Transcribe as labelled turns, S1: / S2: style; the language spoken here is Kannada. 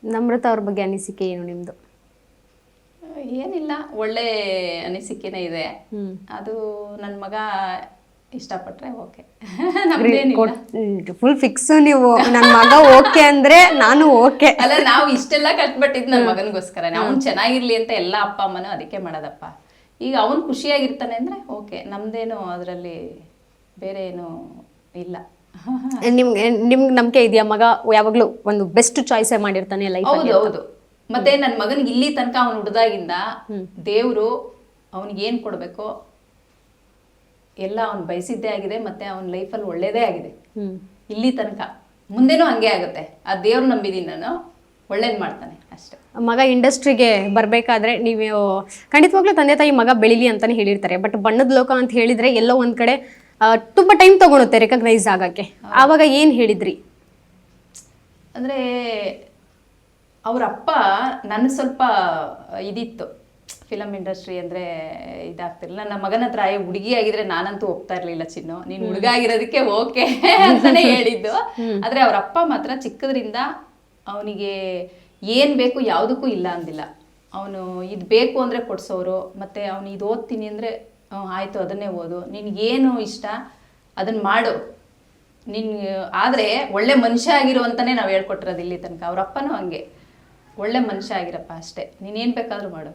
S1: ನಮ್ರತ ಅವ್ರ ಬಗ್ಗೆ ಅನಿಸಿಕೆ ಏನು ನಿಮ್ದು?
S2: ಏನಿಲ್ಲ, ಒಳ್ಳೆ ಅನಿಸಿಕೆನೇ ಇದೆ. ಅದು ನನ್ನ ಮಗ ಇಷ್ಟಪಟ್ರೆ ಓಕೆ. ನಮ್ದೇನಿಲ್ಲ,
S1: ಫುಲ್ ಫಿಕ್ಸ್ ನೀವು. ನನ್ನ ಮಗ ಓಕೆ ಅಂದ್ರೆ ನಾನು ಓಕೆ.
S2: ಅಲ್ಲ, ನಾವು ಇಷ್ಟೆಲ್ಲ ಕಷ್ಟಪಟ್ಟಿದ್ದು ನನ್ನ ಮಗನಿಗೋಸ್ಕರ, ಅವ್ನು ಚೆನ್ನಾಗಿರ್ಲಿ ಅಂತ ಎಲ್ಲ ಅಪ್ಪ ಅಮ್ಮನೂ ಅದಕ್ಕೆ ಮಾಡೋದಪ್ಪ. ಈಗ ಅವನು ಖುಷಿಯಾಗಿರ್ತಾನೆ ಅಂದ್ರೆ ಓಕೆ, ನಮ್ದೇನು ಅದರಲ್ಲಿ ಬೇರೆ ಏನು ಇಲ್ಲ.
S1: ನಿಮ್ಗೆ ನಂಬಿಕೆ ಇದೆಯಾ ಮಗ ಯಾವಾಗ್ಲೂ ಒಂದು ಬೆಸ್ಟ್ ಚಾಯ್ಸೇ ಮಾಡಿರ್ತಾನೆ ಲೈಫ್?
S2: ಹೌದು ಹೌದು. ಮತ್ತೆ ನನ್ನ ಮಗನಿಗೆ ಇಲ್ಲಿ ತನಕ ಅವನು ಹುಡ್ದಾಗಿಂದ ದೇವ್ರು ಅವನಿಗೆ ಏನ್ ಕೊಡ್ಬೇಕೋ ಎಲ್ಲ ಅವ್ನು ಬಯಸಿದ್ದೇ ಆಗಿದೆ. ಮತ್ತೆ ಅವನ ಲೈಫಲ್ಲಿ ಒಳ್ಳೇದೇ ಆಗಿದೆ ಇಲ್ಲಿ ತನಕ. ಮುಂದೆನೂ ಹಂಗೆ ಆಗುತ್ತೆ, ಆ ದೇವ್ರು ನಂಬಿದೀನಿ ನಾನು, ಒಳ್ಳೇದ್ ಮಾಡ್ತಾನೆ ಅಷ್ಟೇ.
S1: ಮಗ ಇಂಡಸ್ಟ್ರಿಗೆ ಬರ್ಬೇಕಾದ್ರೆ ನೀವು ಖಂಡಿತವಾಗ್ಲೂ ತಂದೆ ತಾಯಿ ಮಗ ಬೆಳಿಲಿ ಅಂತಾನೆ ಹೇಳಿರ್ತಾರೆ. ಬಟ್ ಬಣ್ಣದ ಲೋಕ ಅಂತ ಹೇಳಿದ್ರೆ ಎಲ್ಲೋ ಒಂದ್ ಕಡೆ ತುಂಬಾ ಟೈಮ್ ತಗೊಳುತ್ತೆ ರೆಕಗ್ನೈಸ್ ಆಗಕ್ಕೆ. ಆವಾಗ ಏನ್ ಹೇಳಿದ್ರಿ?
S2: ಅಂದ್ರೆ ಅವ್ರ ಅಪ್ಪ ನನ್ನ ಸ್ವಲ್ಪ ಇದಿತ್ತು, ಫಿಲಮ್ ಇಂಡಸ್ಟ್ರಿ ಅಂದ್ರೆ ಇದಾಗ್ತಿರ್ಲಿಲ್ಲ. ನನ್ನ ಮಗನ ಹತ್ರ ಹುಡುಗಿ ಆಗಿದ್ರೆ ನಾನಂತೂ ಒಪ್ತಾ ಇರ್ಲಿಲ್ಲ, ಚಿನ್ನು ನೀನ್ ಹುಡುಗ ಆಗಿರೋದಕ್ಕೆ ಓಕೆ ಅಂತಾನೆ ಹೇಳಿದ್ದು. ಆದ್ರೆ ಅವ್ರ ಅಪ್ಪ ಮಾತ್ರ ಚಿಕ್ಕದ್ರಿಂದ ಅವನಿಗೆ ಏನ್ ಬೇಕು ಯಾವುದಕ್ಕೂ ಇಲ್ಲ ಅಂದಿಲ್ಲ. ಅವನು ಇದು ಬೇಕು ಅಂದ್ರೆ ಕೊಡ್ಸೋರು. ಮತ್ತೆ ಅವನು ಇದು ಓದ್ತೀನಿ ಅಂದ್ರೆ ಆಯ್ತು ಅದನ್ನೇ ಓದು, ನಿನ್ಗೇನು ಇಷ್ಟ ಅದನ್ನ ಮಾಡು, ನಿನ್ ಆದ್ರೆ ಒಳ್ಳೆ ಮನುಷ್ಯ ಆಗಿರು ಅಂತಾನೆ ನಾವು ಹೇಳ್ಕೊಟ್ಟಿರೋದು ಇಲ್ಲಿ ತನಕ. ಅವ್ರ ಅಪ್ಪನೂ ಹಂಗೆ, ಒಳ್ಳೆ ಮನುಷ್ಯ ಆಗಿರಪ್ಪ ಅಷ್ಟೇ, ನೀನೇನ್ ಬೇಕಾದ್ರೂ ಮಾಡು.